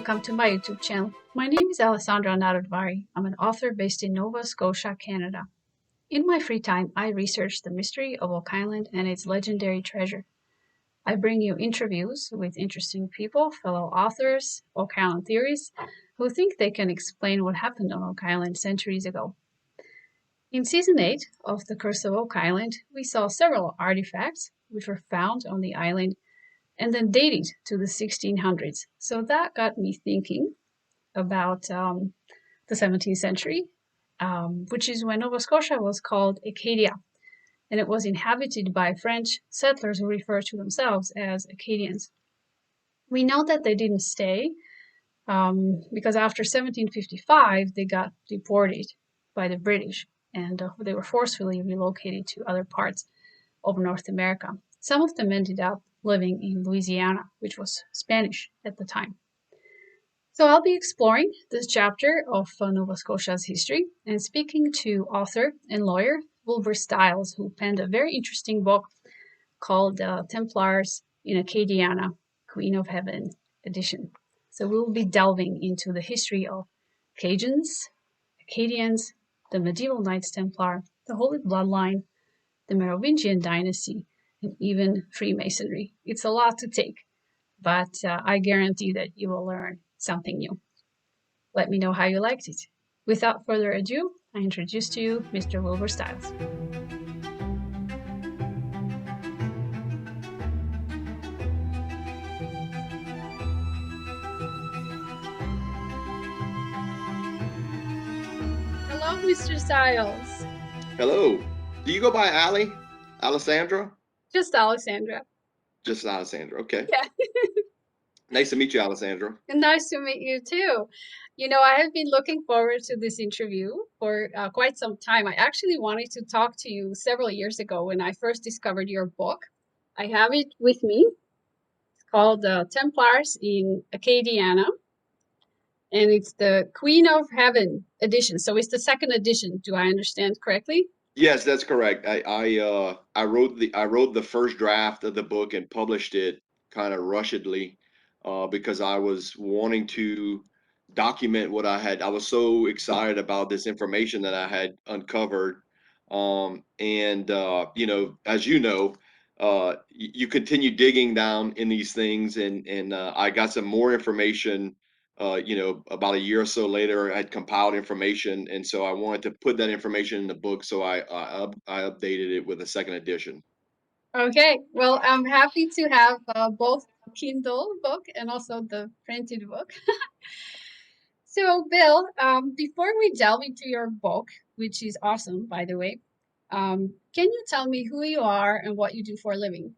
welcome to my YouTube channel. My name is Alessandra Naradvari. I'm an author based in Nova Scotia, Canada. In my free time, I research the mystery of Oak Island and its legendary treasure. I bring you interviews with interesting people, fellow authors, Oak Island theorists, who think they can explain what happened on Oak Island centuries ago. In Season 8 of The Curse of Oak Island, we saw several artifacts which were found on the island and then dated to the 1600s. So that got me thinking about the 17th century, which is when Nova Scotia was called Acadia, and it was inhabited by French settlers who refer to themselves as Acadians. We know that they didn't stay because after 1755, they got deported by the British, and they were forcefully relocated to other parts of North America. Some of them ended up living in Louisiana, which was Spanish at the time. So I'll be exploring this chapter of Nova Scotia's history and speaking to author and lawyer Wilbur Stiles, who penned a very interesting book called Templars in Acadiana, Queen of Heaven edition. So we'll be delving into the history of Cajuns, Acadians, the medieval Knights Templar, the Holy Bloodline, the Merovingian dynasty, and even Freemasonry. It's a lot to take, but I guarantee that you will learn something new. Let me know how you liked it. Without further ado, I introduce to you Mr. Wilbur Stiles. Hello, Mr. Stiles. Hello. Do you go by Alessandra? Just Alessandra. Just Alessandra. Okay. Yeah. Nice to meet you, Alessandra. And nice to meet you too. You know, I have been looking forward to this interview for quite some time. I actually wanted to talk to you several years ago when I first discovered your book. I have it with me. It's called Templars in Acadiana, and it's the Queen of Heaven edition. So it's the second edition. Do I understand correctly? Yes, that's correct. I wrote the first draft of the book and published it kind of rushedly because I was wanting to document what I was so excited about this information that I had uncovered. As you know, you continue digging down in these things, and I got some more information. About a year or so later, I had compiled information, and so I wanted to put that information in the book. So I updated it with a second edition. Okay, well, I'm happy to have both Kindle book and also the printed book. So, Bill, before we delve into your book, which is awesome, by the way, can you tell me who you are and what you do for a living?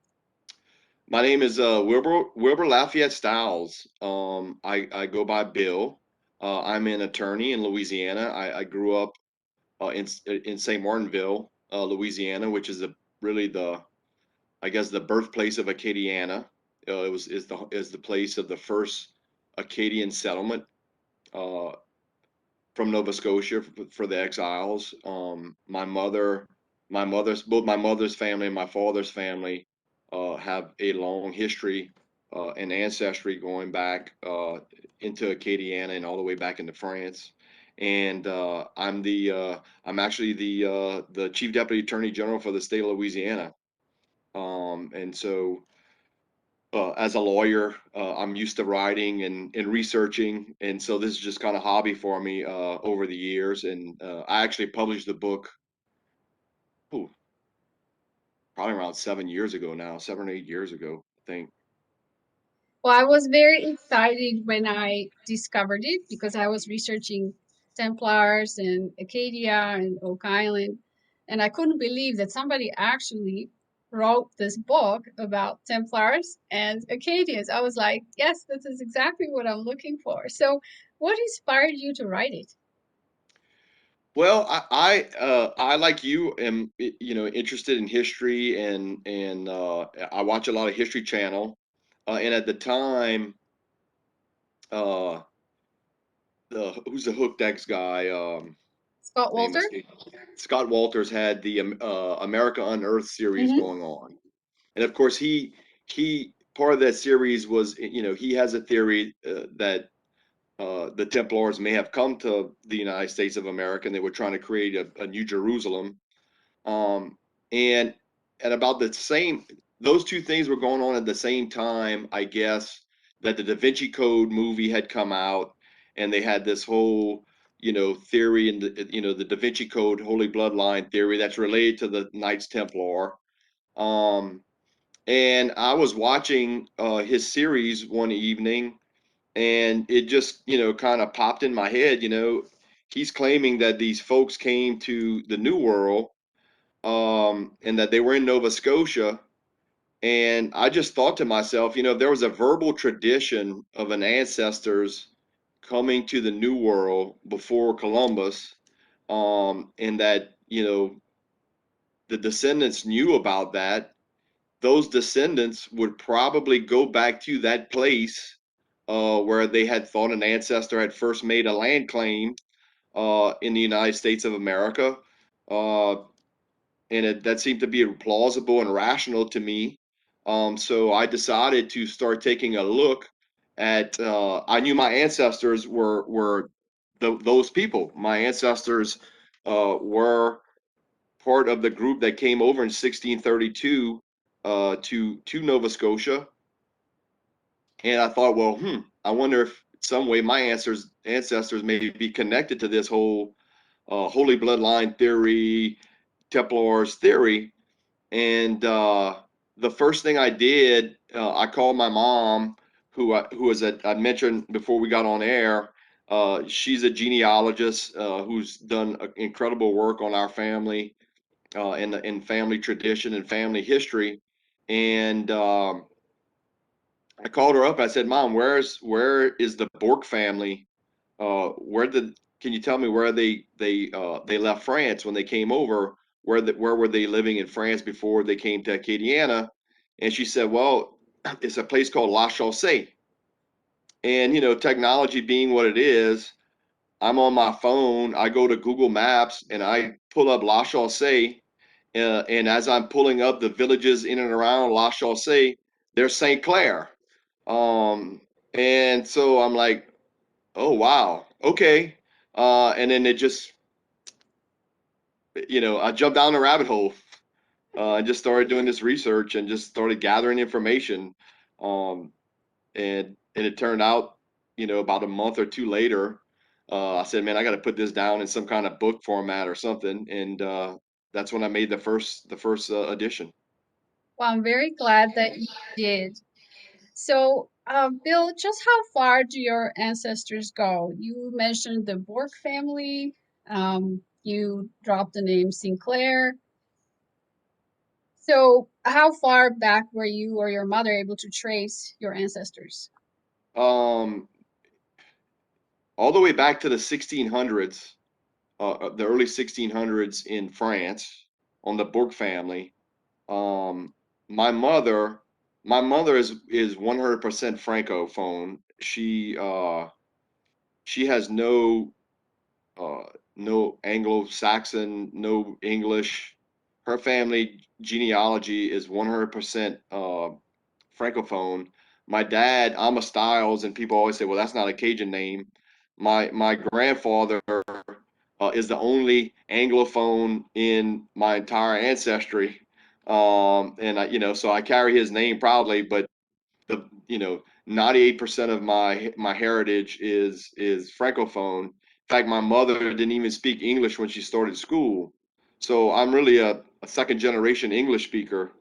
My name is Wilbur Lafayette Styles. I go by Bill. I'm an attorney in Louisiana. I grew up in St. Martinville, Louisiana, which is really I guess the birthplace of Acadiana. Is the place of the first Acadian settlement from Nova Scotia for the exiles. Both my mother's family and my father's family have a long history and ancestry going back into Acadiana and all the way back into France. And I'm actually the Chief Deputy Attorney General for the state of Louisiana. And so as a lawyer, I'm used to writing and researching, and so this is just kind of hobby for me over the years. And I actually published the book, ooh, probably around 7 years ago now, 7 or 8 years ago, I think. Well, I was very excited when I discovered it because I was researching Templars and Acadia and Oak Island, and I couldn't believe that somebody actually wrote this book about Templars and Acadians. I was like, yes, this is exactly what I'm looking for. So, what inspired you to write it? Well, I like you am interested in history, and I watch a lot of History Channel, and at the time, uh, who's the Hooked X guy? Scott Name Walter? escaped. Scott Walters had the America Unearthed series Mm-hmm. going on, and of course he part of that series was he has a theory that the Templars may have come to the United States of America, and they were trying to create a New Jerusalem. Um, and at about the same, those two things were going on at the same time, I guess, that the Da Vinci Code movie had come out, and they had this whole, theory in the Da Vinci Code, Holy Bloodline theory that's related to the Knights Templar. Um, and I was watching his series one evening, and it just, kind of popped in my head. He's claiming that these folks came to the New World, and that they were in Nova Scotia. And I just thought to myself, if there was a verbal tradition of an ancestors coming to the New World before Columbus, and that, the descendants knew about that, those descendants would probably go back to that place where they had thought an ancestor had first made a land claim in the United States of America. Uh, and that seemed to be plausible and rational to me. So I decided to start taking a look at. I knew my ancestors were those people. My ancestors were part of the group that came over in 1632 to Nova Scotia, and I thought, well, I wonder if some way my ancestors may be connected to this whole holy bloodline theory, Templars theory. And the first thing I did, I called my mom, who was I mentioned before we got on air. She's a genealogist who's done incredible work on our family in family tradition and family history. And I called her up. I said, "Mom, where is the Bork family? Where did Can you tell me where they left France when they came over? Where were they living in France before they came to Acadiana?" And she said, "Well, it's a place called La Chaussee." And technology being what it is, I'm on my phone. I go to Google Maps and I pull up La Chaussee. And as I'm pulling up the villages in and around La Chaussee, there's St. Clair. Um, and so I'm like, oh wow, okay. And then it just, I jumped down the rabbit hole and just started doing this research and just started gathering information. Um, and it turned out, about a month or two later, I said, man, I got to put this down in some kind of book format or something. And that's when I made the first edition. Well, I'm very glad that you did. So, Bill, just how far do your ancestors go? You mentioned the Bork family. You dropped the name Sinclair. So, how far back were you or your mother able to trace your ancestors? Um, all the way back to the 1600s, the early 1600s in France, on the Bourg family. Um, my mother, my mother is 100% francophone. She has uh, no Anglo-Saxon, no English. Her family genealogy is 100% francophone. My dad, I'm a Styles, and people always say, "Well, that's not a Cajun name." My grandfather is the only Anglophone in my entire ancestry, and so I carry his name proudly. But the 98% of my heritage is francophone. In fact, my mother didn't even speak English when she started school, so I'm really a second generation English speaker.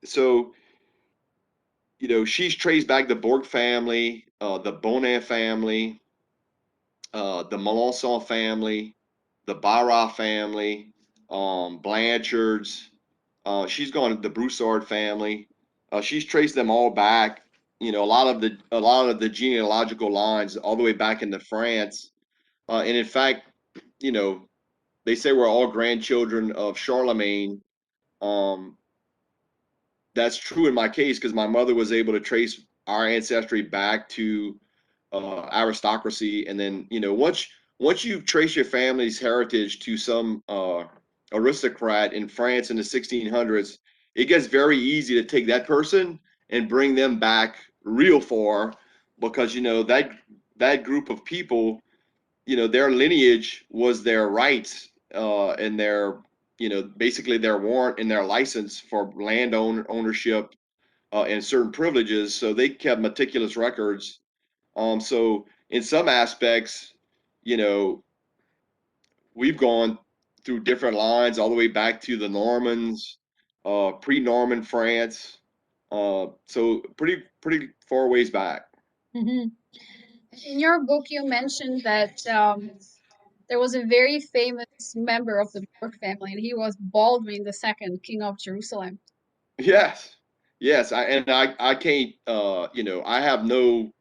So she's traced back the Borg family, the Bonin family, the Melanson family, the Barra family, Blanchards. She's gone to the Broussard family. She's traced them all back. A lot of the genealogical lines all the way back into France. And in fact, you know, they say we're all grandchildren of Charlemagne. Um, that's true in my case because my mother was able to trace our ancestry back to aristocracy, and then once you trace your family's heritage to some aristocrat in France in the 1600s, it gets very easy to take that person and bring them back real far, because that group of people, their lineage was their rights, and their, basically their warrant and their license for ownership, and certain privileges. So they kept meticulous records. So in some aspects, you know, we've gone through different lines all the way back to the Normans, pre-Norman France. So pretty far ways back. Hmm. In your book, you mentioned that there was a very famous member of the Borg family, and he was Baldwin II, King of Jerusalem. Yes, yes. I can't. I have no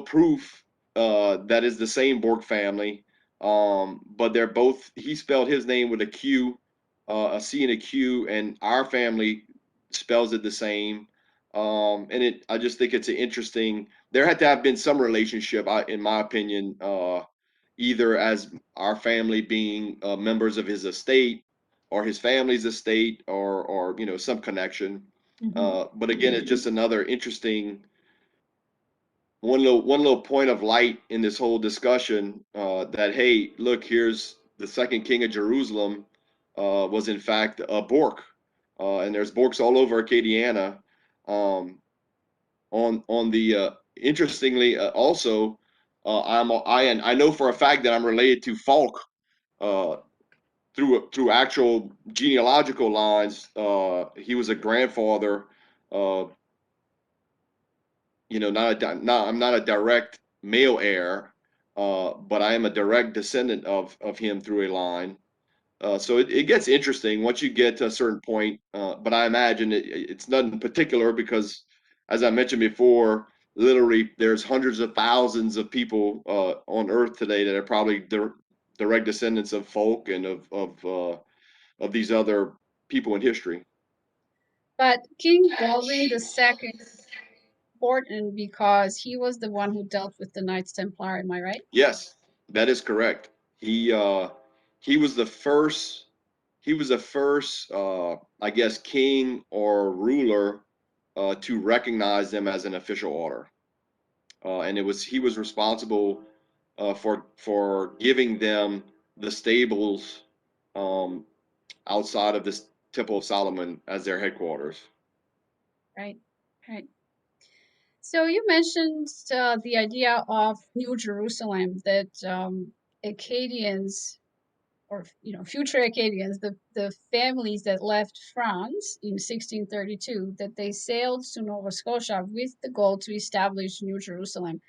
proof that is the same Borg family. But they're both. He spelled his name with a Q, a C and a Q, and our family spells it the same. And I just think it's an interesting. There had to have been some relationship, in my opinion, either as our family being members of his estate, or his family's estate, or some connection. Hmm. But again, it's just another interesting one little point of light in this whole discussion, that, hey, look, here's the second king of Jerusalem, was in fact a Bork, and there's Borks all over Acadiana. On the Interestingly, also, I know for a fact that I'm related to Falk, uh, through actual genealogical lines. He was a grandfather. Uh, I'm not a direct male heir, but I am a direct descendant of him through a line. So it gets interesting once you get to a certain point. But I imagine it's nothing particular because, as I mentioned before, literally there's hundreds of thousands of people on Earth today that are probably direct descendants of folk and of these other people in history. But King Baldwin II important because he was the one who dealt with the Knights Templar. Am I right? Yes, that is correct. He was the first. He was the first, I guess, king or ruler to recognize them as an official order, and he was responsible for giving them the stables, um, outside of this Temple of Solomon as their headquarters. Right. Right. So you mentioned the idea of New Jerusalem that Acadians, or future Acadians, the families that left France in 1632, that they sailed to Nova Scotia with the goal to establish New Jerusalem.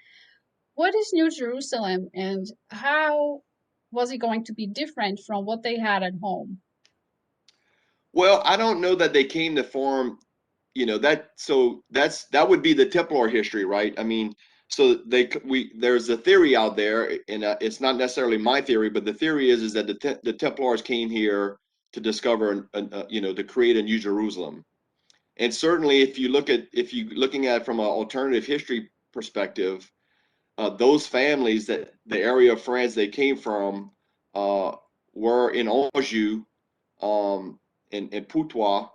What is New Jerusalem, and how was it going to be different from what they had at home? Well, I don't know that they came to form, that would be the Templar history, right? I mean, so there's a theory out there, and it's not necessarily my theory, but the theory is that the Templars came here to discover, to create a New Jerusalem. And certainly, if you looking at it from an alternative history perspective, those families, that the area of France they came from, uh, were in Anjou, and Putois,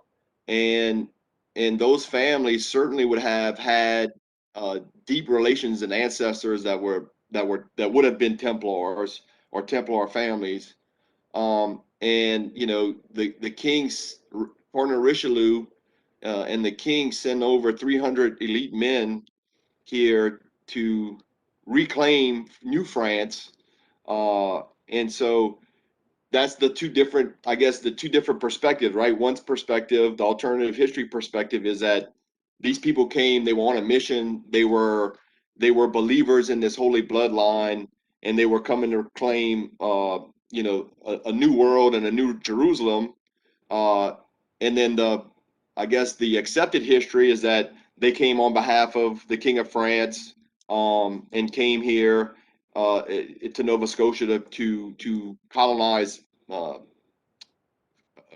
and those families certainly would have had deep relations and ancestors that would have been Templars or Templar families. And the kings, Cardinal Richelieu, and the king sent over 300 elite men here to reclaim New France. And so that's the two different, I guess, the two different perspectives, right? One's perspective, the alternative history perspective, is that these people came, they were on a mission, they were believers in this holy bloodline, and they were coming to claim, a new world and a new Jerusalem. uh, and then I guess the accepted history is that they came on behalf of the King of France, and came here, to Nova Scotia to colonize uh,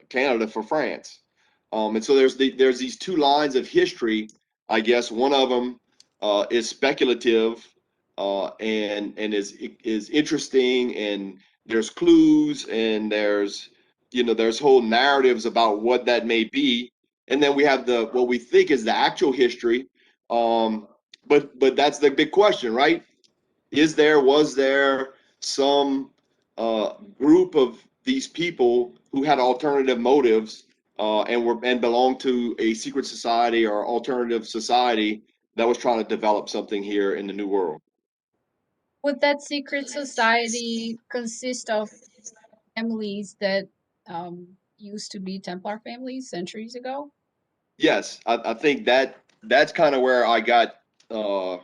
Canada for France. And so there's these two lines of history. I guess one of them is speculative, and is interesting, and there's clues, and there's whole narratives about what that may be, and then we have the what we think is the actual history. But that's the big question, right? was there some group of these people who had alternative motives and belonged to a secret society or alternative society that was trying to develop something here in the New World? Would that secret society consist of families that used to be Templar families centuries ago? Yes, I think that's kind of where I got uh,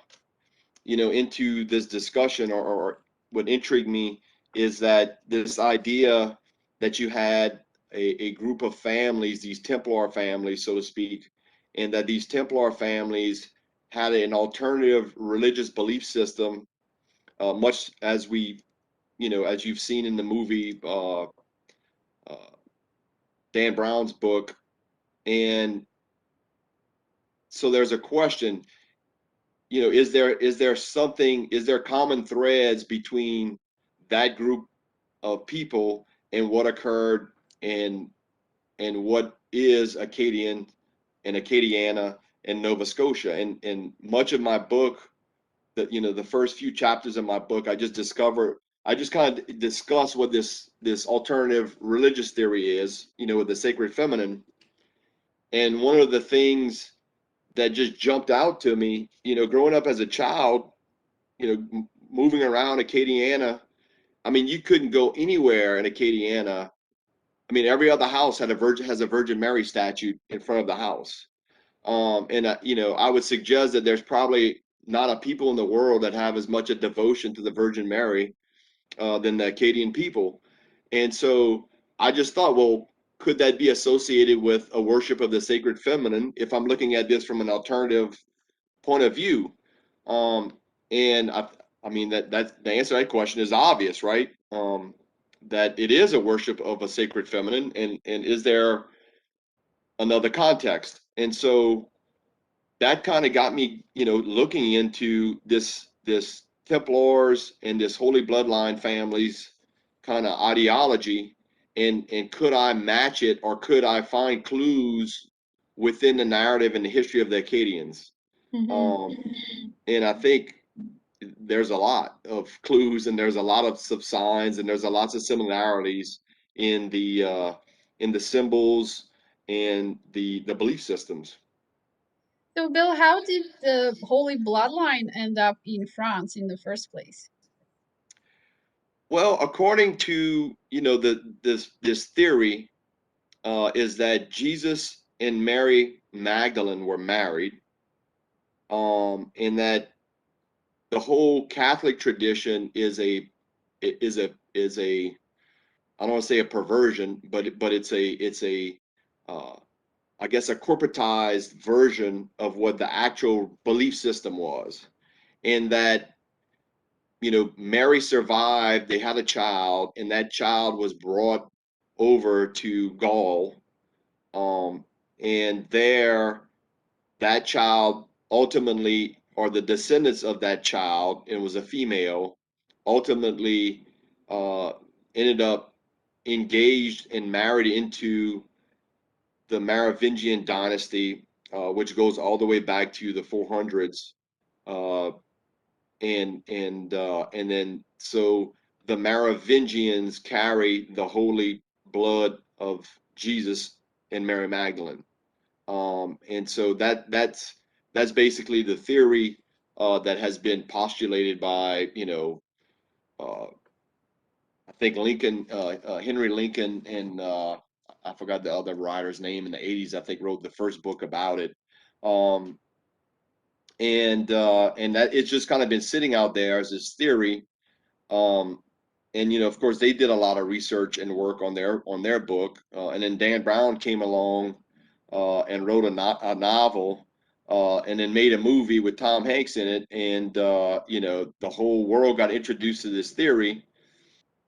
into this discussion, or what intrigued me is that this idea that you had a group of families, these Templar families, so to speak, and that these Templar families had an alternative religious belief system, much as as you've seen in the movie Dan Brown's book. And so there's a question, is there common threads between that group of people and what occurred and what is Acadian and Acadiana and Nova Scotia. And much of my book, the first few chapters of my book, I just kind of discuss what this alternative religious theory is, with the sacred feminine. And one of the things that just jumped out to me, growing up as a child, moving around Acadiana, I mean, you couldn't go anywhere in Acadiana. I mean, every other house has a Virgin Mary statue in front of the house. And I would suggest that there's probably not a people in the world that have as much a devotion to the Virgin Mary than the Acadian people. And so I just thought, well, could that be associated with a worship of the sacred feminine if I'm looking at this from an alternative point of view? Um, and I mean that the answer to that question is obvious, right? That it is a worship of a sacred feminine, and is there another context? And so that kind of got me, looking into this Templars and this Holy Bloodline families kind of ideology, and could I match it, or could I find clues within the narrative and the history of the Acadians? Mm-hmm. Um, and I think there's a lot of clues, and there's a lot of signs, and there's a lots of similarities in the symbols and the belief systems. So, Bill, how did the Holy Bloodline end up in France in the first place? Well, according to this theory, is that Jesus and Mary Magdalene were married, and that the whole Catholic tradition is a I don't want to say a perversion, but it's a uh, I guess a corporatized version of what the actual belief system was, and that Mary survived. They had a child, and that child was brought over to Gaul, um, and there that child ultimately, or the descendants of that child, and was a female, ultimately uh, ended up engaged and married into the Merovingian dynasty, which goes all the way back to the 400s. Uh, and then so the Merovingians carry the holy blood of Jesus and Mary Magdalene. And so that's basically the theory that has been postulated by uh, I think Henry Lincoln, and I forgot the other writer's name in the 80s. I think wrote the first book about it. Um, and that it's just kind of been sitting out there as this theory. Um, and of course, they did a lot of research and work on their book. And then Dan Brown came along and wrote a novel, and then made a movie with Tom Hanks in it. And the whole world got introduced to this theory.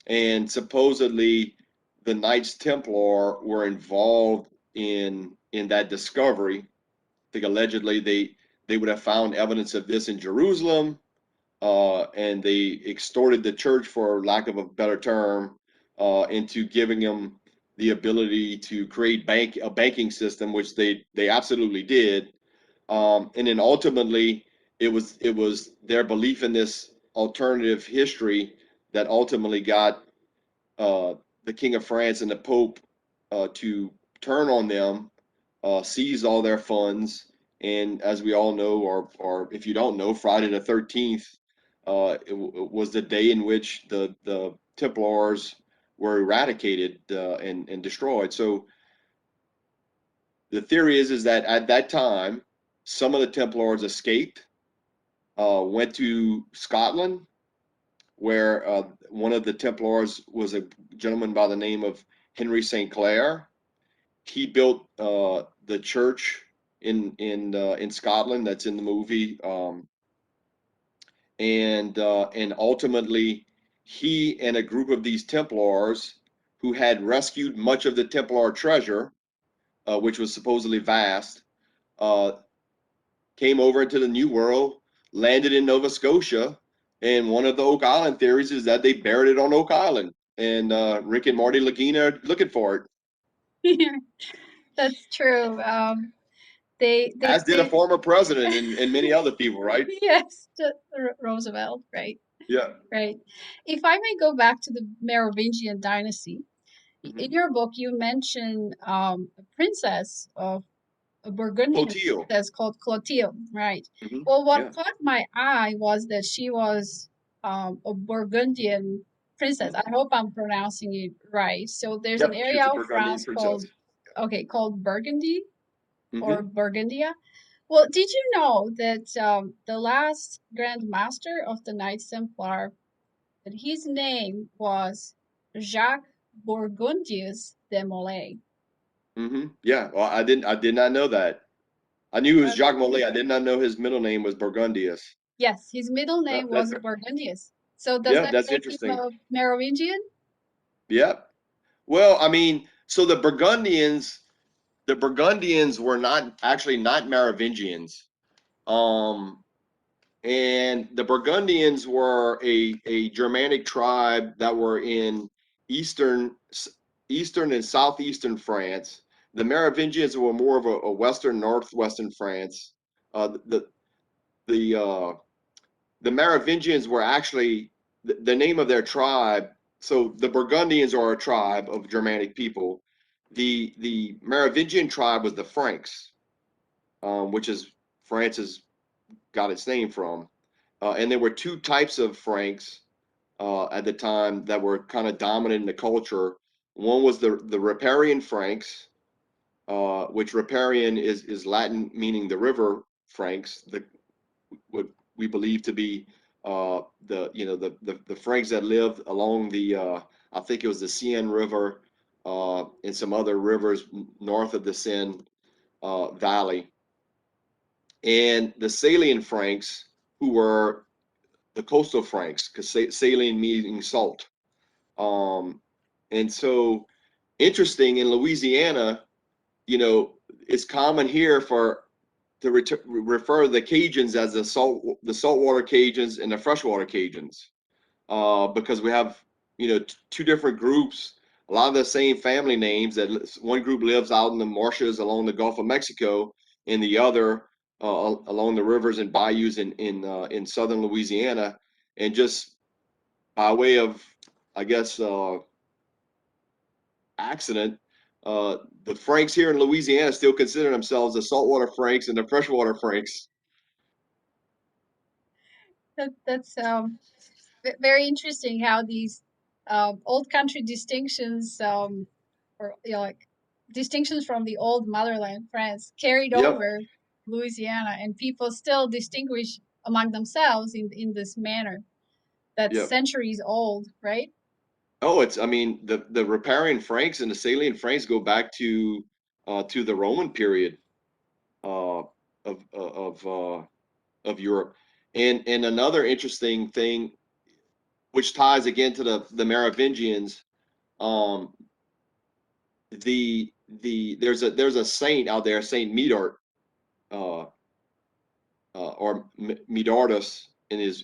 And supposedly, the Knights Templar were involved in that discovery. I think allegedly they would have found evidence of this in Jerusalem, and they extorted the church, for lack of a better term, into giving them the ability to create a banking system, which they absolutely did. And then ultimately, it was their belief in this alternative history that ultimately got the King of France and the Pope to turn on them, seize all their funds, and as we all know, or if you don't know, Friday the 13th was the day in which the Templars were eradicated and destroyed. So the theory is that at that time, some of the Templars escaped, went to Scotland, where one of the Templars was a gentleman by the name of Henry St. Clair. He built the church in Scotland that's in the movie, and ultimately he and a group of these Templars who had rescued much of the Templar treasure, which was supposedly vast, uh, came over into the New World, landed in Nova Scotia, and one of the Oak Island theories is that they buried it on Oak Island, and Rick and Marty Lagina are looking for it. That's true. As did a They former president and many other people, right? yes, Roosevelt, right, Yeah. right. If I may go back to the Merovingian dynasty, in Mm-hmm. your book you mention a princess of a Burgundian Clotilde. princess called Clotilde, right? Mm-hmm. Well, what Yeah. caught my eye was that she was a Burgundian princess. I Mm-hmm. hope I'm pronouncing it right. So there's an Yep. She area was a of Burgundian France called, princess. okay, called Burgundy or Mm-hmm. Burgundia. Well, did you know that the last Grand Master of the Knights Templar, that his name was Jacques Bourgondius de Molay? Mm-hmm. Yeah. Well, I did not know that. I knew it was Jacques Molay. I did not know his middle name was Burgundius. Yes, his middle name That, was Burgundius. So does yeah, that that's make him interesting. a Merovingian? Yep. Well, I mean, so the Burgundians were not actually not Merovingians. Um, and the Burgundians were a Germanic tribe that were in eastern and southeastern France. The Merovingians were more of a western northwestern France. The the the Merovingians were actually the name of their tribe. So the Burgundians are a tribe of Germanic people. The Merovingian tribe was the Franks, which is France's got its name from. And there were two types of Franks at the time that were kind of dominant in the culture. One was the riparian Franks, which riparian is Latin meaning the river Franks, what we believe to be the Franks that lived along the I think it was the Seine River and some other rivers north of the Seine Valley, and the Salian Franks who were the coastal Franks, because saline meaning salt. Um, and so interesting in Louisiana, it's common here to refer to the Cajuns as the saltwater Cajuns and the freshwater Cajuns, because we have two different groups, a lot of the same family names. That one group lives out in the marshes along the Gulf of Mexico, and the other along the rivers and bayous in southern Louisiana, and just by way of, I guess, accident, uh, the Franks here in Louisiana still consider themselves the saltwater Franks and the freshwater Franks. That's very interesting how these old country distinctions, or like distinctions from the old motherland, France, carried Yep, over Louisiana, and people still distinguish among themselves in this manner that's yep. centuries old, right? Oh, I mean, the riparian Franks and the Salian Franks go back to the Roman period uh, of Europe. And another interesting thing, which ties again to the Merovingians, um, there's a saint out there, Saint Medard, uh, or Medardus in his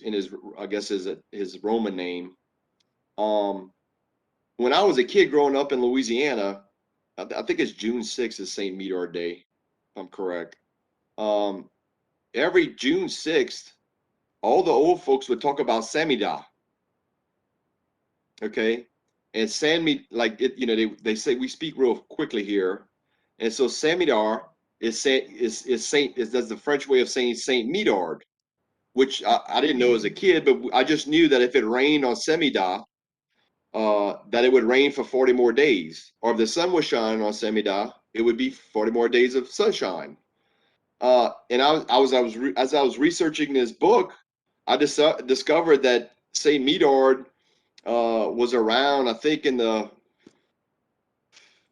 I guess his Roman name. Um, when I was a kid growing up in Louisiana, I think it's June 6th is St. Medard Day, if I'm correct. Um, every June 6th, all the old folks would talk about Samida, okay? And Samid, like it, you know, they say we speak real quickly here, and so Samidar is Saint is that's the French way of saying Saint Medard, which I didn't know as a kid, but I just knew that if it rained on Semida, that it would rain for 40 more days, or if the sun was shining on Semida, it would be 40 more days of sunshine. And as I was researching this book, I discovered that Saint Medard was around, I think, in the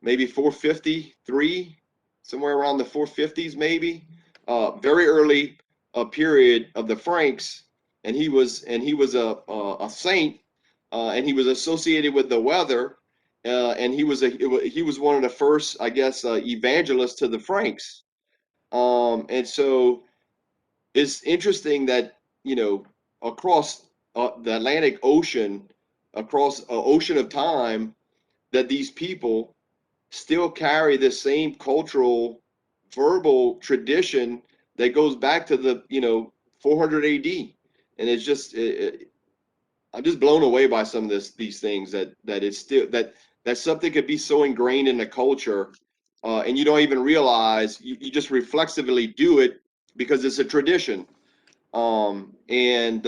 maybe 453, somewhere around the 450s, maybe. Very early period of the Franks, and he was a saint, and he was associated with the weather, and he was one of the first, I guess, evangelists to the Franks. And so it's interesting that, you know, across the Atlantic Ocean, across an ocean of time, that these people still carry the same cultural verbal tradition that goes back to the 400 AD, and it's just I'm just blown away by some of these things that it's still that something could be so ingrained in the culture, and you don't even realize you just reflexively do it because it's a tradition. And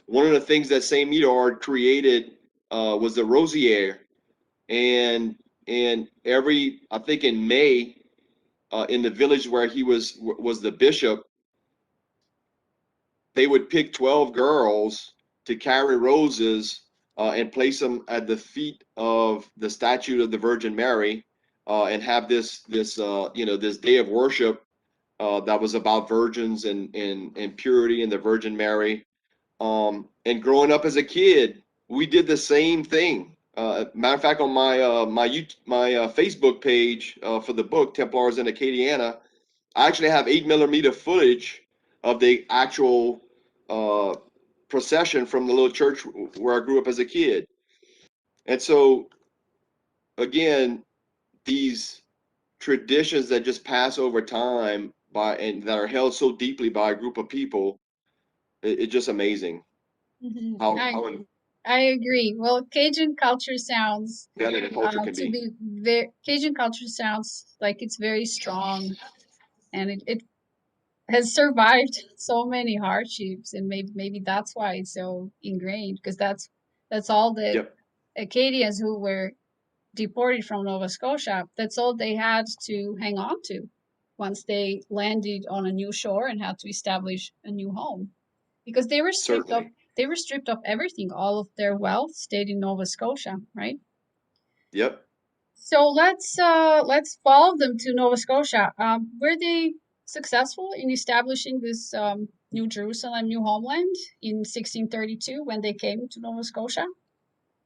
one of the things that Saint Medard created was the rosier, and every, I think, in May, in the village where he was the bishop, they would pick 12 girls to carry roses, and place them at the feet of the statue of the Virgin Mary, and have this day of worship that was about virgins and purity and the Virgin Mary. And growing up as a kid, we did the same thing. Matter of fact, on my Facebook page for the book Templars in Acadiana, I actually have 8mm footage of the actual uh, procession from the little church where I grew up as a kid. And so, again, these traditions that just pass over time by and that are held so deeply by a group of people, it's just amazing how I how I agree. Well, Cajun culture sounds embedded a culture can to be. be very Cajun culture sounds like it's very strong, and it has survived so many hardships, and maybe that's why it's so ingrained, because that's all the Yep, Acadians who were deported from Nova Scotia, that's all they had to hang on to once they landed on a new shore and had to establish a new home, because certainly. they were stripped of everything. All of their wealth stayed in Nova Scotia, right? Yep. So let's follow them to Nova Scotia. Were they successful in establishing this New Jerusalem, new homeland in 1632 when they came to Nova Scotia?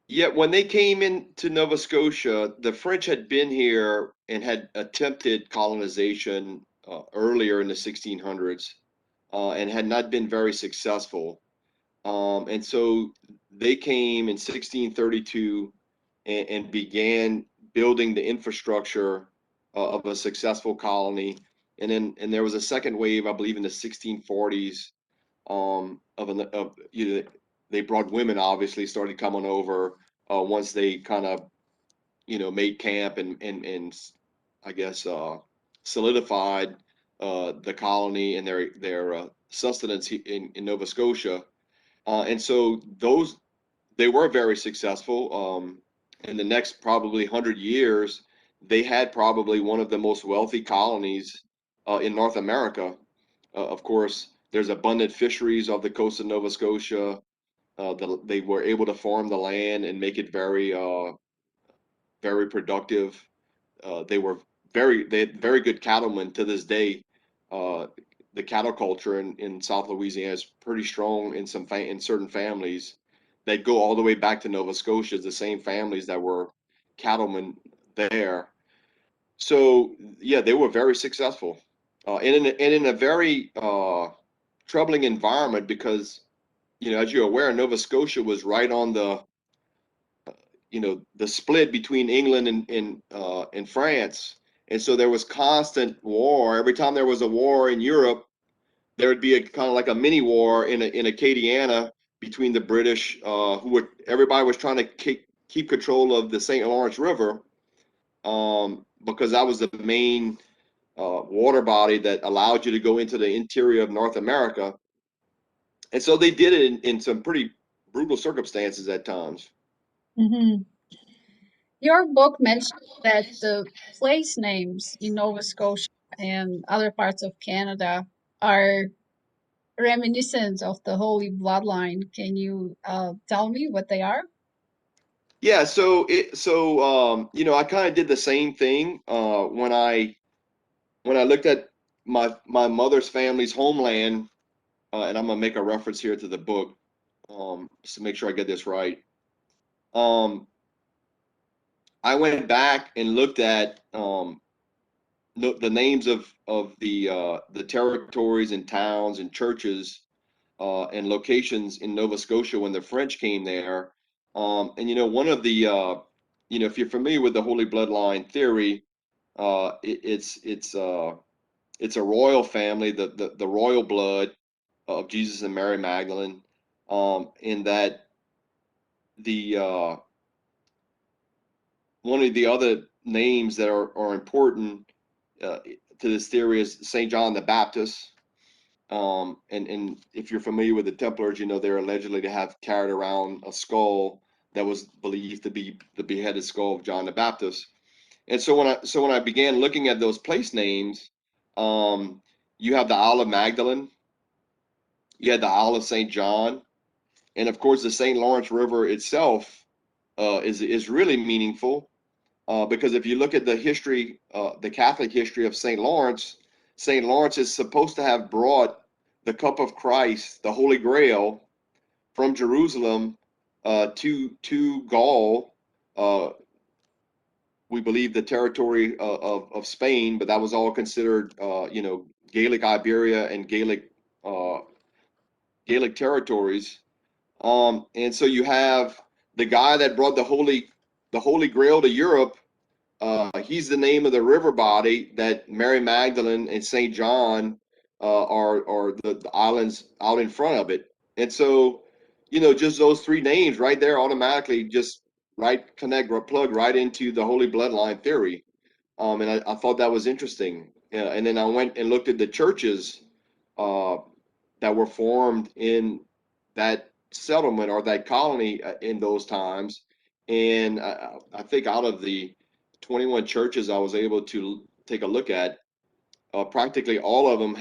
Yeah, when they came into Nova Scotia, the French had been here and had attempted colonization earlier in the 1600s, and had not been very successful. And so they came in 1632 and began building the infrastructure of a successful colony. And there was a second wave, I believe, in the 1640s, they brought women, obviously started coming over once they kind of made camp and I guess solidified the colony and their sustenance in Nova Scotia. And so they were very successful. In the next probably 100 years, they had probably one of the most wealthy colonies in North America. Of course, there's abundant fisheries off the coast of Nova Scotia. They were able to farm the land and make it very productive. They had very good cattlemen to this day. Uh, the cattle culture in South Louisiana is pretty strong in certain families that go all the way back to Nova Scotia. The same families that were cattlemen there. So yeah, they were very successful, and in a very troubling environment because as you're aware, Nova Scotia was right on the split between England and France, and so there was constant war. Every time there was a war in Europe, there would be a kind of like a mini war in Acadiana between the British, who were everybody was trying to keep control of the St. Lawrence River, because that was the main water body that allowed you to go into the interior of North America. And so they did it in some pretty brutal circumstances at times. Hmm. Your book mentioned that the place names in Nova Scotia and other parts of Canada are reminiscent of the Holy Bloodline. Can you tell me what they are? Yeah, I kind of did the same thing when I looked at my mother's family's homeland, and I'm gonna make a reference here to the book, just to make sure I get this right. Um, I went back and looked at the names of the territories and towns and churches and locations in Nova Scotia when the French came there. And one of the if you're familiar with the Holy Bloodline theory, it's a royal family, the royal blood of Jesus and Mary Magdalene, in that the one of the other names that are important to this theory is Saint John the Baptist. And if you're familiar with the Templars, they're allegedly to have carried around a skull that was believed to be the beheaded skull of John the Baptist. And so when I began looking at those place names, um, you have the Isle of Magdalene, you had the Isle of Saint John, and of course the Saint Lawrence River itself is really meaningful, because if you look at the history, the Catholic history of Saint Lawrence is supposed to have brought the cup of Christ, the Holy Grail, from Jerusalem to Gaul. We believe the territory of Spain, but that was all considered, Gaelic Iberia and uh, Gaelic territories. And so you have the guy that brought the Holy Grail to Europe. He's the name of the river body that Mary Magdalene and Saint John are the islands out in front of it. And so, just those three names right there automatically just right connect or plug right into the Holy Bloodline theory. And I thought that was interesting. And then I went and looked at the churches uh, that were formed in that settlement or that colony in those times. And I think out of the 21 churches I was able to take a look at, practically all of them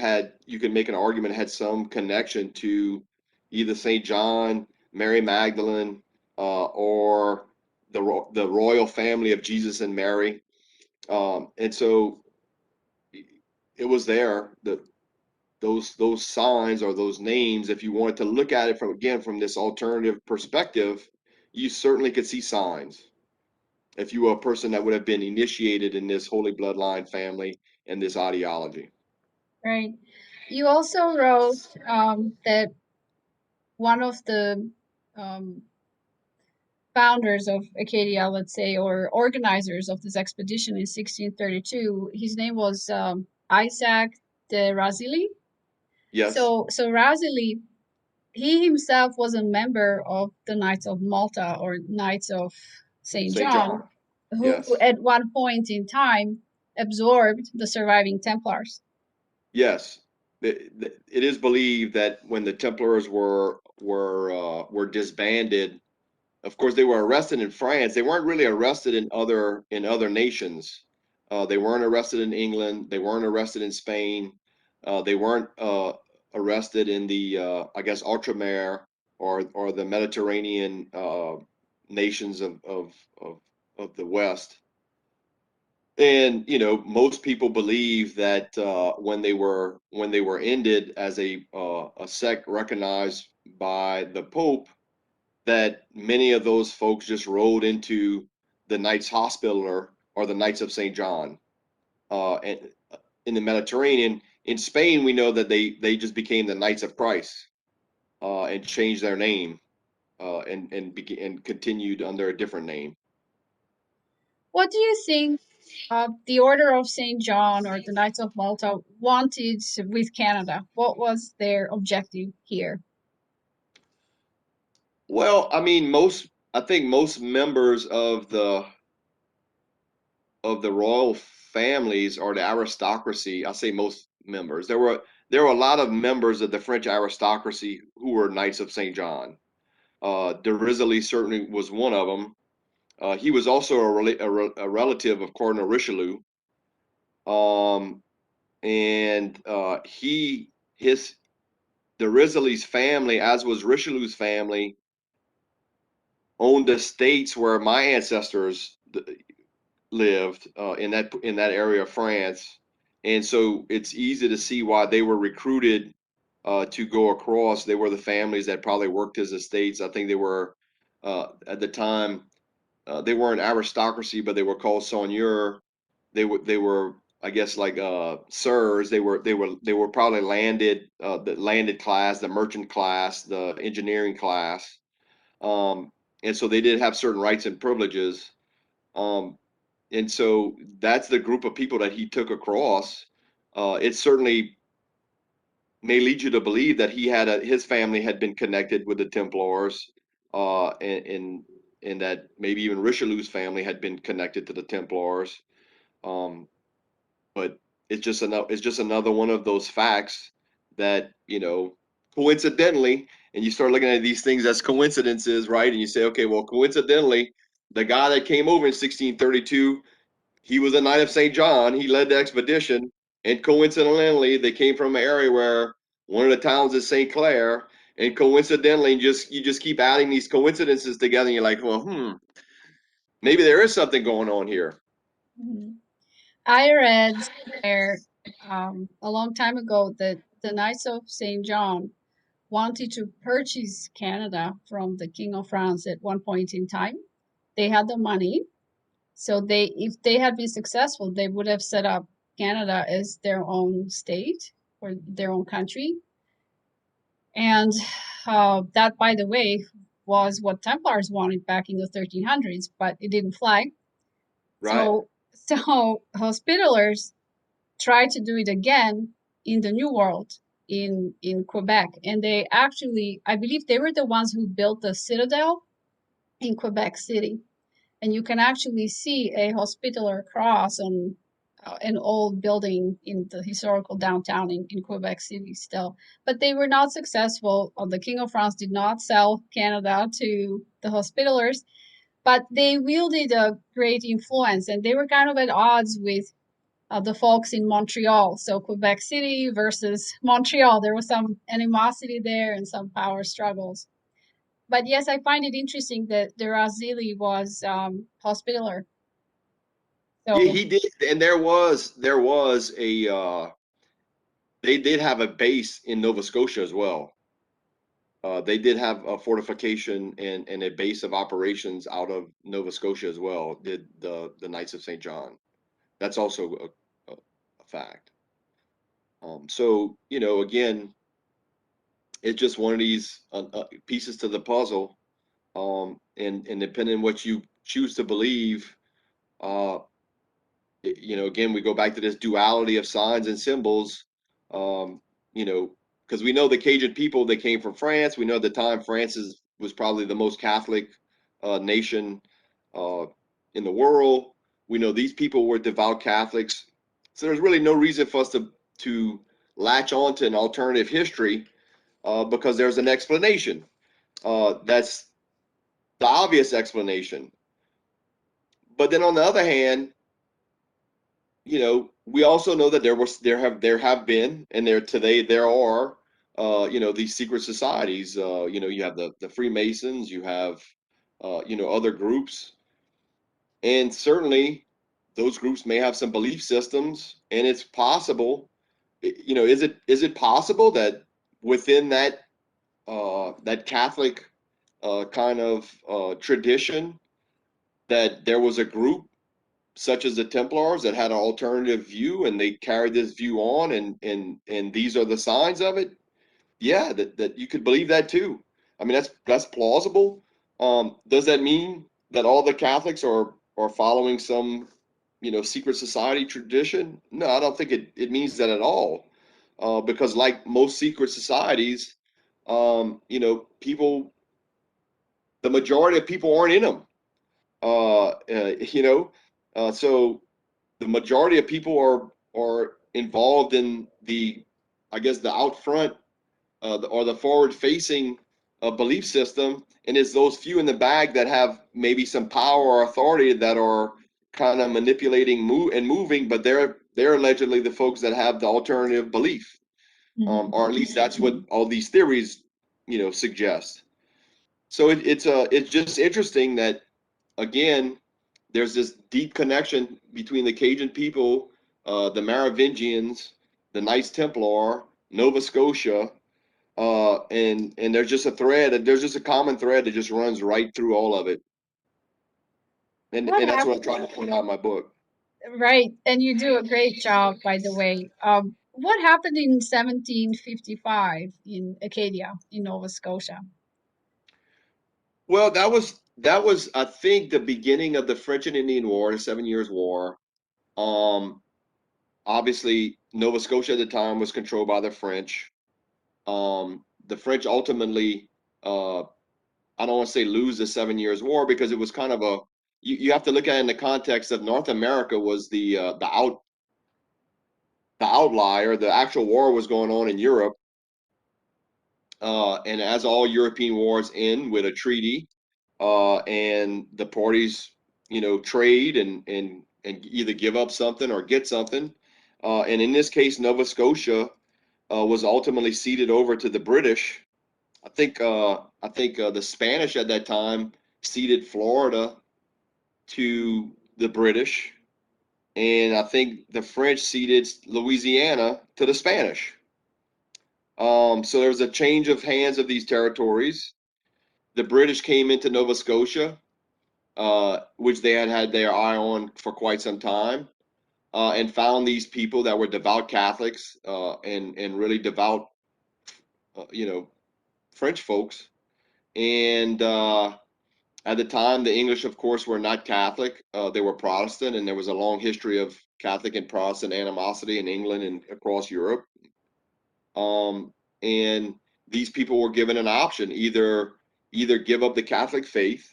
you can make an argument, had some connection to either St. John, Mary Magdalene, or the royal family of Jesus and Mary. And so it was there. Those signs or those names, if you wanted to look at it from this alternative perspective, you certainly could see signs if you were a person that would have been initiated in this Holy Bloodline family and this ideology. Right. You also wrote that one of the um, founders of Acadia, let's say, or organizers of this expedition in 1632, his name was Isaac de Razilly. Yes, So Razilly, he himself was a member of the Knights of Malta or Knights of Saint St. John, John. who Yes, at one point in time absorbed the surviving Templars. yes. It is believed that when the Templars were disbanded, of course, they were arrested in France. They weren't really arrested in other nations. They weren't arrested in England. They weren't arrested in Spain. They weren't arrested in the I guess Outremer or the Mediterranean nations of the West. And most people believe that when they were ended as a sect recognized by the Pope, that many of those folks just rolled into the Knights Hospitaller or the Knights of St. John, and in the Mediterranean. In Spain, we know that they just became the Knights of Christ, and changed their name, and continued under a different name. What do you think the Order of St. John or the Knights of Malta wanted with Canada? What was their objective here? Well, I mean, I think most members of the royal families or the aristocracy, I say most members. There were a lot of members of the French aristocracy who were Knights of St. John. De Rizzoli certainly was one of them. He was also a relative of Cardinal Richelieu. Um, and his De Rizzoli's family, as was Richelieu's family, owned estates where my ancestors lived in that area of France, and so it's easy to see why they were recruited to go across. They were the families that probably worked his estates. I think they were at the time they weren't aristocracy, but they were called seigneur. They were I guess like sirs. They were probably the landed class, the merchant class, the engineering class, and so they did have certain rights and privileges. Um, and so that's the group of people that he took across. It certainly may lead you to believe that his family had been connected with the Templars, and that maybe even Richelieu's family had been connected to the Templars. Um, but it's just another one of those facts that coincidentally, and you start looking at these things as coincidences, right? And you say, okay, well, coincidentally, the guy that came over in 1632, he was a Knight of St. John. He led the expedition, and coincidentally, they came from an area where one of the towns is St. Clair, and coincidentally, you just keep adding these coincidences together, and you're like, well, maybe there is something going on here. Mhm. I read somewhere a long time ago that the Knights of St. John wanted to purchase Canada from the King of France at one point in time. They had the money, so if they had been successful, they would have set up Canada as their own state or their own country. And that, by the way, was what Templars wanted back in the 1300s, but it didn't fly. Right. So Hospitallers tried to do it again in the New World in Quebec, and they actually, I believe, they were the ones who built the citadel in Quebec City, and you can actually see a Hospitaller cross on an old building in the historical downtown in Quebec City still. But they were not successful. The King of France did not sell Canada to the Hospitallers, but they wielded a great influence, and they were kind of at odds with the folks in Montreal. So Quebec City versus Montreal, there was some animosity there and some power struggles. But yes, I find it interesting that the Razili was Hospitaller. Yeah, So he did, and there was a they did have a base in Nova Scotia as well. They did have a fortification and a base of operations out of Nova Scotia as well. Did the Knights of St. John? That's also a fact. So again, it's just one of these pieces to the puzzle. And depending on what you choose to believe, uh, again, we go back to this duality of signs and symbols. Um, you know, because we know the Cajun people, they came from France. We know at the time was probably the most Catholic nation uh, in the world. We know these people were devout Catholics. So there's really no reason for us to latch on to an alternative history because there's an explanation. That's the obvious explanation. But then on the other hand, we also know that there have been, and there are, these secret societies. You have the Freemasons, you have, other groups, and certainly those groups may have some belief systems, and it's possible. Is it possible that within that Catholic kind of tradition that there was a group such as the Templars that had an alternative view and they carried this view on and these are the signs of it? Yeah, that you could believe that too. I mean, that's plausible. Does that mean that all the Catholics are or following some, secret society tradition. No, I don't think it means that at all. Because like most secret societies, people, the majority of people aren't in them. Uh, uh, you know, so the majority of people are involved in the, I guess, the out front, or the forward facing belief system, and it's those few in the bag that have maybe some power or authority that are kind of manipulating and moving, but they're allegedly the folks that have the alternative belief, Mhm. or at least that's what all these theories suggest. So it's just interesting that, again, there's this deep connection between the Cajun people, the Merovingians, the Knights Templar, Nova Scotia, and there's just a thread. There's just a common thread that just runs right through all of it, and What and that's what happened? I'm trying to point out in my book. Right, and you do a great job, by the way. What happened in 1755 in Acadia, in Nova Scotia? Well, that was I think the beginning of the French and Indian War, the 7 Years' War. Um, Obviously, Nova Scotia at the time was controlled by the French. The French ultimately, I don't want to say lose the 7 Years' War, because it was kind of a, you have to look at it in the context of North America was the outlier. The actual war was going on in Europe, and as all European wars end with a treaty, and the parties, trade and either give up something or get something. And in this case, Nova Scotia was ultimately ceded over to the British. I think the Spanish at that time ceded Florida to the British, and I think the French ceded Louisiana to the Spanish. So there was a change of hands of these territories. The British came into Nova Scotia, which they had had their eye on for quite some time, and found these people that were devout Catholics, and really devout, you know, French folks. And at the time, the English, of course, were not Catholic. They were Protestant, and there was a long history of Catholic and Protestant animosity in England and across Europe. Um, and these people were given an option: either give up the Catholic faith,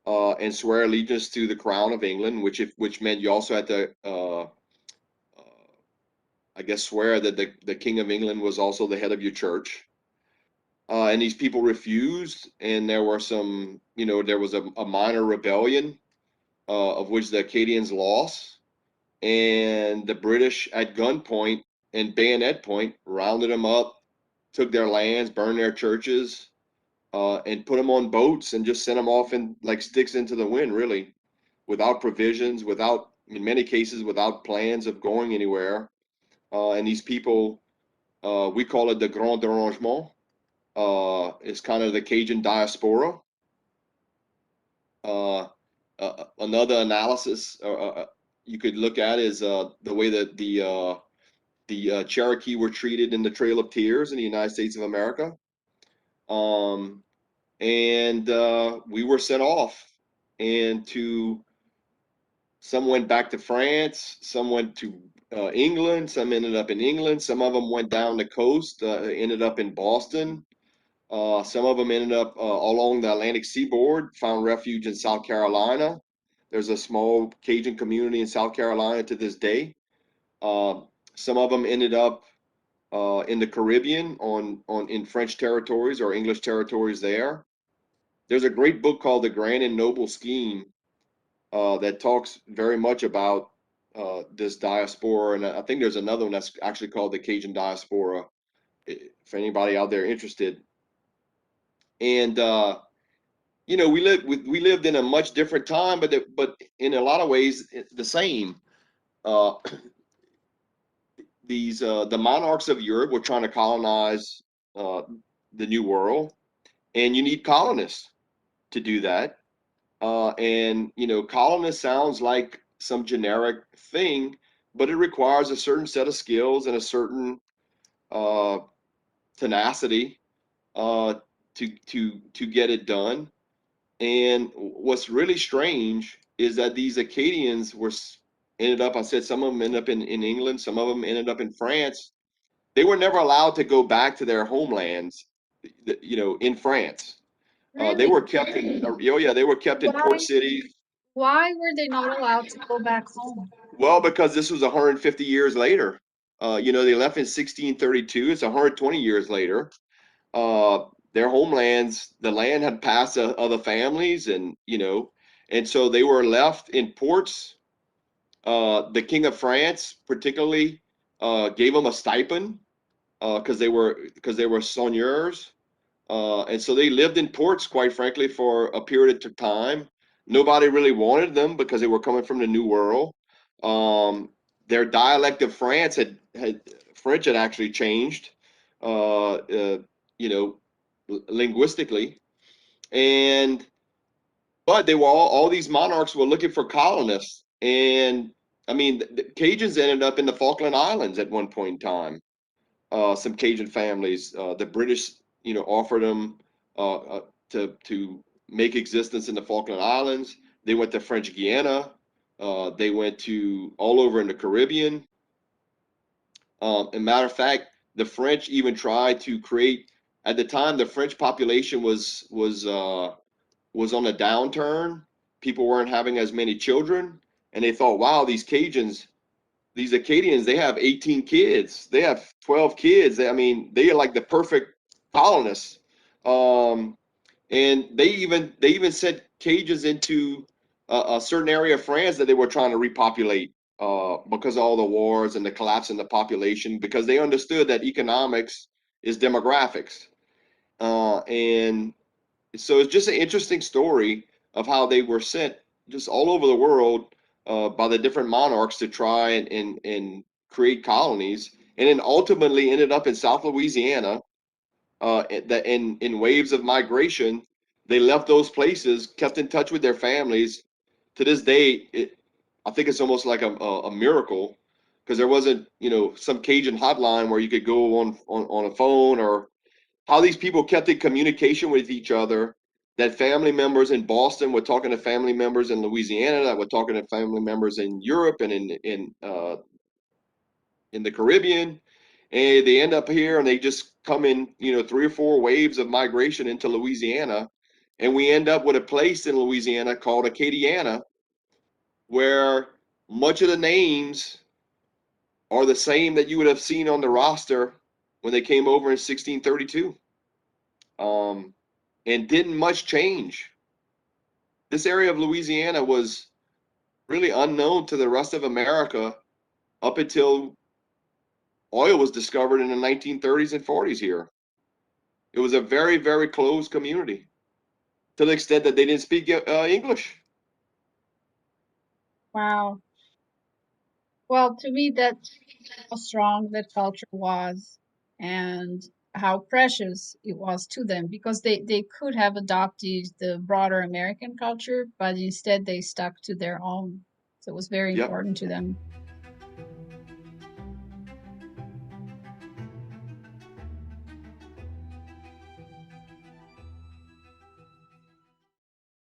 and swear allegiance to the crown of England, which meant you also had to, I guess, swear that the King of England was also the head of your church. And these people refused, and there were some, there was a minor rebellion, of which the Acadians lost, and the British at gunpoint and bayonet point rounded them up, took their lands, burned their churches, and put them on boats and just sent them off in like sticks into the wind, really, without provisions, without, in many cases, without plans of going anywhere. And these people, we call it the Grand Arrangement. It's kind of the Cajun diaspora. Uh, Another analysis, you could look at is, the way that the Cherokee were treated in the Trail of Tears in the United States of America. Um, and we were sent off, and to some went back to France, some went to England, some ended up in England, some of them went down the coast, ended up in Boston. Some of them ended up along the Atlantic seaboard, found refuge in South Carolina. There's a small Cajun community in South Carolina to this day. Some of them ended up in the Caribbean, on in French territories or English territories there. There's a great book called The Grand and Noble Scheme, that talks very much about this diaspora, and I think there's another one that's actually called the Cajun diaspora, for anybody out there interested. And we lived in a much different time, but in a lot of ways the same. Uh, these The monarchs of Europe were trying to colonize uh, the New World, and you need colonists to do that. And colonist sounds like some generic thing, but it requires a certain set of skills and a certain uh, tenacity, to get it done. And what's really strange is that these Acadians ended up. I said some of them ended up in England, some of them ended up in France. They were never allowed to go back to their homelands, in France. They Really? were kept in. Oh yeah, they were kept in port Why? cities. Why were they not allowed to go back home? Well, because this was 150 years later. They left in 1632. It's 120 years later. Their homelands, the land had passed to other families, and so they were left in ports. The King of France, particularly, gave them a stipend because they were seigneurs. And so they lived in ports, quite frankly, for a period of time. Nobody really wanted them because they were coming from the New World. Um, their dialect of French had actually changed, you know, linguistically, and but they were all these monarchs were looking for colonists, and I mean, the Cajuns ended up in the Falkland Islands at one point in time. Some Cajun families. The British, offered them to make existence in the Falkland Islands. They went to French Guiana. They went to all over in the Caribbean. And matter of fact, the French even tried to create. At the time, the French population was on a downturn. People weren't having as many children, and they thought, "Wow, these Acadians, they have 18 kids. They have 12 kids. I mean, they are like the perfect colonists." Um, and they even sent cages into a certain area of France that they were trying to repopulate because of all the wars and the collapse in the population, because they understood that economics is demographics. And so it's just an interesting story of how they were sent just all over the world by the different monarchs to try and create colonies, and then ultimately ended up in South Louisiana. That in waves of migration, they left those places, kept in touch with their families. To this day, I think it's almost like a miracle, because there wasn't some Cajun hotline where you could go on a phone, or how these people kept in communication with each other. That family members in Boston were talking to family members in Louisiana, that were talking to family members in Europe and in the Caribbean, and they end up here and they just come in, 3 or 4 waves of migration into Louisiana, and we end up with a place in Louisiana called Acadiana, where much of the names are the same that you would have seen on the roster when they came over in 1632. Um, and didn't much change. This area of Louisiana was really unknown to the rest of America up until oil was discovered in the 1930s and 40s here. It was a very, very closed community, to the extent that they didn't speak English. Wow. Well, to me, that's how strong that culture was and how precious it was to them, because they could have adopted the broader American culture, but instead they stuck to their own. So it was very Yep. important to them.